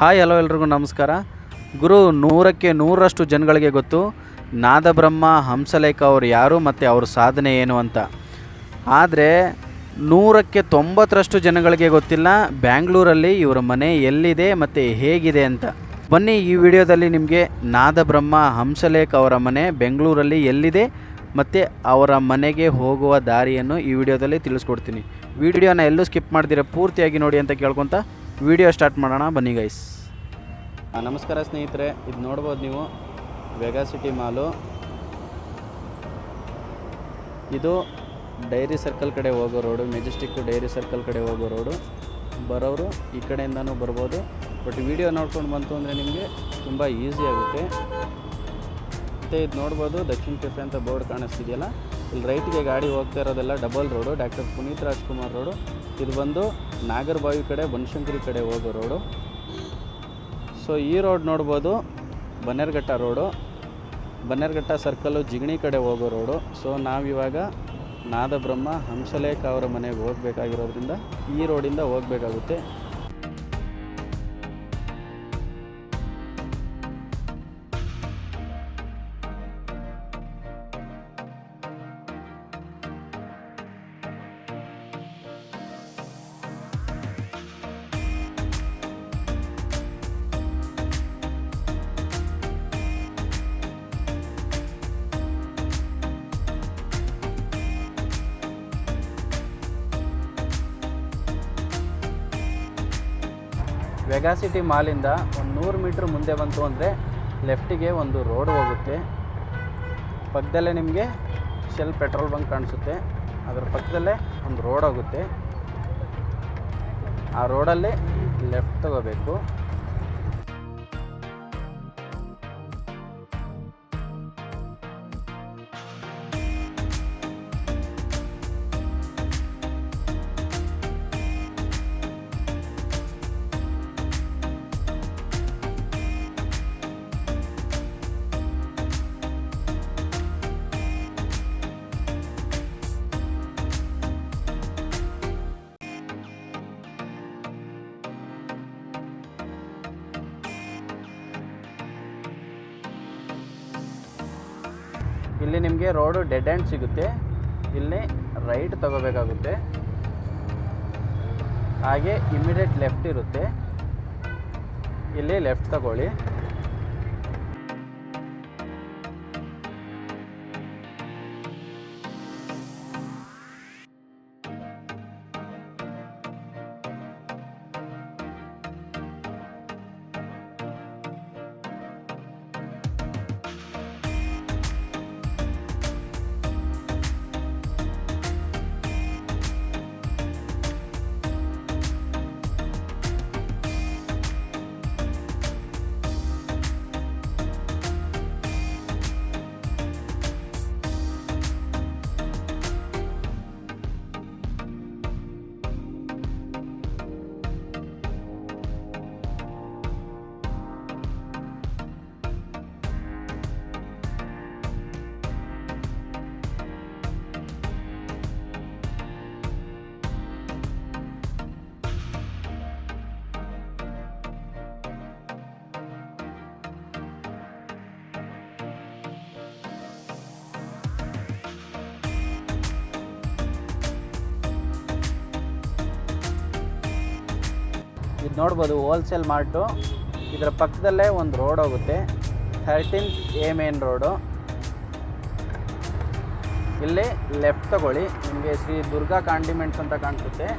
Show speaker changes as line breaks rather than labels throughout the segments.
Hi hello ಎಲ್ರಿಗೂ ನಮಸ್ಕಾರ. ಗುರು 100ಕ್ಕೆ 100ರಷ್ಟು ಜನಗಳಿಗೆ ಗೊತ್ತು ನಾದಬ್ರಹ್ಮ ಹಂಸಲೇಖ ಅವರು ಯಾರು ಮತ್ತು ಅವ್ರ ಸಾಧನೆ ಏನು ಅಂತ. ಆದರೆ 100ಕ್ಕೆ 90ರಷ್ಟು ಜನಗಳಿಗೆ ಗೊತ್ತಿಲ್ಲ ಬ್ಯಾಂಗ್ಳೂರಲ್ಲಿ ಇವರ ಮನೆ ಎಲ್ಲಿದೆ ಮತ್ತು ಹೇಗಿದೆ ಅಂತ. ಬನ್ನಿ ಈ ವಿಡಿಯೋದಲ್ಲಿ ನಿಮಗೆ ನಾದಬ್ರಹ್ಮ ಹಂಸಲೇಖ ಅವರ ಮನೆ ಬೆಂಗಳೂರಲ್ಲಿ ಎಲ್ಲಿದೆ ಮತ್ತು ಅವರ ಮನೆಗೆ ಹೋಗುವ ದಾರಿಯನ್ನು ಈ ವಿಡಿಯೋದಲ್ಲಿ ತಿಳಿಸ್ಕೊಡ್ತೀನಿ. ವಿಡಿಯೋನ ಎಲ್ಲೂ ಸ್ಕಿಪ್ ಮಾಡ್ದಿರ ಪೂರ್ತಿಯಾಗಿ ನೋಡಿ ಅಂತ ಕೇಳ್ಕೊತ ವಿಡಿಯೋ ಸ್ಟಾರ್ಟ್ ಮಾಡೋಣ. ಬನ್ನಿ ಗೈಸ್. ನಮಸ್ಕಾರ ಸ್ನೇಹಿತರೆ, ಇದು ನೋಡ್ಬೋದು ನೀವು ವೆಗಾ ಸಿಟಿ ಮಾಲು. ಇದು ಡೈರಿ ಸರ್ಕಲ್ ಕಡೆ ಹೋಗೋ ರೋಡು, ಮೆಜೆಸ್ಟಿಕ್ ಡೈರಿ ಸರ್ಕಲ್ ಕಡೆ ಹೋಗೋ ರೋಡು. ಬರೋರು ಈ ಕಡೆಯಿಂದನೂ ಬರ್ಬೋದು, ಬಟ್ ವಿಡಿಯೋ ನೋಡ್ಕೊಂಡು ಬಂತು ಅಂದರೆ ನಿಮಗೆ ತುಂಬ ಈಸಿ ಆಗುತ್ತೆ. ಮತ್ತು ಇದು ನೋಡ್ಬೋದು ದಕ್ಷಿಣ ಕೆಫೆ ಅಂತ ಬೋರ್ಡ್ ಕಾಣಿಸ್ತಿದೆಯಲ್ಲ, ಇಲ್ಲಿ ರೈಟ್ಗೆ ಗಾಡಿ ಹೋಗ್ತಾ ಇರೋದೆಲ್ಲ double road, doctor Puneeth Rajkumar road. ಇದು ಬಂದು ನಾಗರಬಾವಿ ಕಡೆ ಬನಶಂಕರಿ ಕಡೆ ಹೋಗೋ ರೋಡು. ಸೊ ಈ ರೋಡ್ ನೋಡ್ಬೋದು ಬನ್ನೇರುಘಟ್ಟ ರೋಡು, ಬನ್ನೇರುಘಟ್ಟ ಸರ್ಕಲ್ಲು ಜಿಗಣಿ ಕಡೆ ಹೋಗೋ ರೋಡು. ಸೊ ನಾವಿವಾಗ ನಾದಬ್ರಹ್ಮ ಹಂಸಲೇಖ ಅವರ ಮನೆಗೆ ಹೋಗಬೇಕಾಗಿರೋದ್ರಿಂದ ಈ ರೋಡಿಂದ ಹೋಗಬೇಕಾಗುತ್ತೆ. ವೆಗಾ ಸಿಟಿ ಮಾಲಿಂದ ಒಂದು 100 ಮೀಟ್ರ್ ಮುಂದೆ ಬಂತು ಅಂದರೆ ಲೆಫ್ಟಿಗೆ ಒಂದು ರೋಡ್ ಹೋಗುತ್ತೆ. ಪಕ್ಕದಲ್ಲೇ ನಿಮಗೆ ಶೆಲ್ ಪೆಟ್ರೋಲ್ ಬಂಕ್ ಕಾಣಿಸುತ್ತೆ, ಅದರ ಪಕ್ಕದಲ್ಲೇ ಒಂದು ರೋಡ್ ಹೋಗುತ್ತೆ. ಆ ರೋಡಲ್ಲಿ ಲೆಫ್ಟ್ ತಗೋಬೇಕು. ಇಲ್ಲಿ ನಿಮಗೆ ರೋಡು ಡೆಡ್ ಎಂಡ್ ಸಿಗುತ್ತೆ, ಇಲ್ಲಿ ರೈಟ್ ತಗೋಬೇಕಾಗುತ್ತೆ. ಹಾಗೆ ಇಮಿಡಿಯೇಟ್ ಲೆಫ್ಟ್ ಇರುತ್ತೆ, ಇಲ್ಲಿ ಲೆಫ್ಟ್ ತಗೊಳ್ಳಿ. ಇದು ನೋಡ್ಬೋದು ಹೋಲ್ಸೇಲ್ ಮಾರ್ಟು, ಇದರ ಪಕ್ಕದಲ್ಲೇ ಒಂದು ರೋಡ್ ಹೋಗುತ್ತೆ, 13th A ಮೇನ್ ರೋಡು. ಇಲ್ಲಿ ಲೆಫ್ಟ್ ತಗೊಳ್ಳಿ, ನಿಮಗೆ ಶ್ರೀ ದುರ್ಗಾ ಕಾಂಡಿಮೆಂಟ್ಸ್ ಅಂತ ಕಾಣಿಸುತ್ತೆ.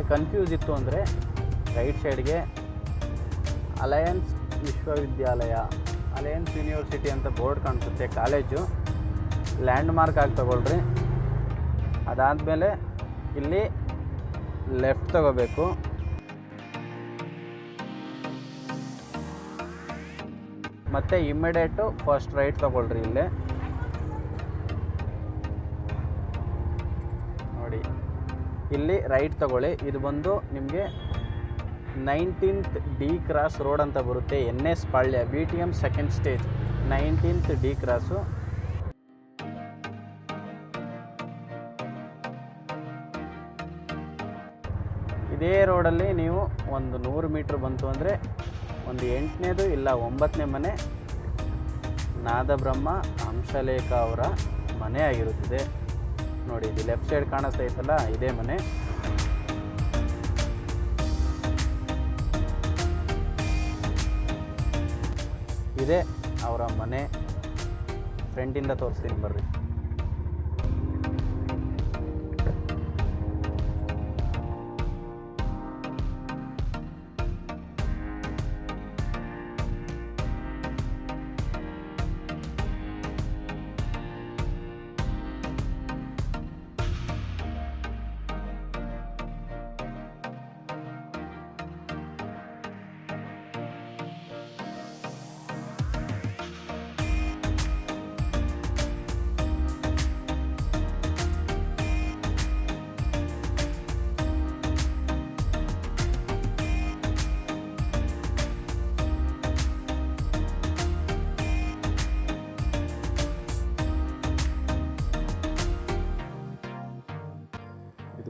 ಕನ್ಫ್ಯೂಸ್ ಇತ್ತು ಅಂದರೆ ರೈಟ್ ಸೈಡ್ಗೆ ಅಲಯನ್ಸ್ ವಿಶ್ವವಿದ್ಯಾಲಯ, ಅಲಯನ್ಸ್ ಯೂನಿವರ್ಸಿಟಿ ಅಂತ ಬೋರ್ಡ್ ಕಾಣಿಸುತ್ತೆ, ಕಾಲೇಜು. ಲ್ಯಾಂಡ್ ಮಾರ್ಕ್ ಆಗಿ ತಗೊಳ್ರಿ. ಅದಾದಮೇಲೆ ಇಲ್ಲಿ ಲೆಫ್ಟ್ ತಗೋಬೇಕು. ಮತ್ತು ಇಮ್ಮಿಡಿಯೇಟು ಫಸ್ಟ್ ರೈಟ್ ತೊಗೊಳ್ರಿ ಇಲ್ಲೇ ನೋಡಿ, ಇಲ್ಲಿ ರೈಟ್ ತೊಗೊಳ್ಳಿ. ಇದು ಬಂದು ನಿಮಗೆ 19th D ಕ್ರಾಸ್ ರೋಡ್ ಅಂತ ಬರುತ್ತೆ, NS ಪಾಳ್ಯ, BTM second stage, 19th D cross. ಇದೇ ರೋಡಲ್ಲಿ ನೀವು ಒಂದು 100 ಮೀಟ್ರ್ ಬಂತು ಅಂದರೆ ಒಂದು 8ನೇದು ಇಲ್ಲ 9ನೇ ಮನೆ ನಾದಬ್ರಹ್ಮ ಹಂಸಲೇಖ ಅವರ ಮನೆ ಆಗಿರುತ್ತದೆ ನೋಡಿ. ಇದು ಲೆಫ್ಟ್ ಸೈಡ್ ಕಾಣಿಸ್ತಾ ಇತ್ತಲ್ಲ, ಇದೇ ಮನೆ. ಇದೇ ಅವರ ಮನೆ. ಫ್ರಂಟಿಂದ ತೋರಿಸ್ತೀನಿ ಬರ್ರಿ.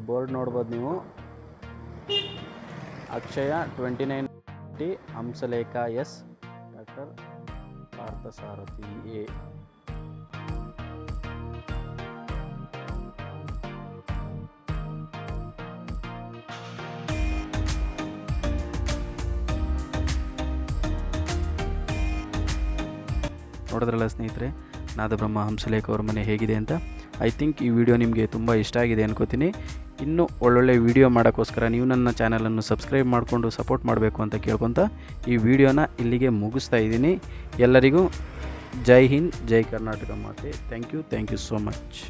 ಬೋರ್ಡ್ ನೋಡ್ಬೋದು ನೀವು, Akshaya 29 Hamsalekha S, doctor Parthasarathy A. ನೋಡಿದ್ರಲ್ಲ ಸ್ನೇಹಿತರೆ, ನಾದಬ್ರಹ್ಮ ಹಂಸಲೇಖ ಅವ್ರ ಮನೆ ಹೇಗಿದೆ ಅಂತ. ಐ ಥಿಂಕ್ ಈ ವಿಡಿಯೋ ನಿಮಗೆ ತುಂಬ ಇಷ್ಟ ಆಗಿದೆ ಅನ್ಕೋತೀನಿ. ಇನ್ನೂ ಒಳ್ಳೊಳ್ಳೆ ವಿಡಿಯೋ ಮಾಡೋಕ್ಕೋಸ್ಕರ ನೀವು ನನ್ನ ಚಾನಲನ್ನು ಸಬ್ಸ್ಕ್ರೈಬ್ ಮಾಡಿಕೊಂಡು ಸಪೋರ್ಟ್ ಮಾಡಬೇಕು ಅಂತ ಕೇಳ್ಕೊತ ಈ ವಿಡಿಯೋನ ಇಲ್ಲಿಗೆ ಮುಗಿಸ್ತಾ ಇದ್ದೀನಿ. ಎಲ್ಲರಿಗೂ ಜೈ ಹಿಂದ್, ಜೈ ಕರ್ನಾಟಕ ಮಾತೆ. Thank you so much.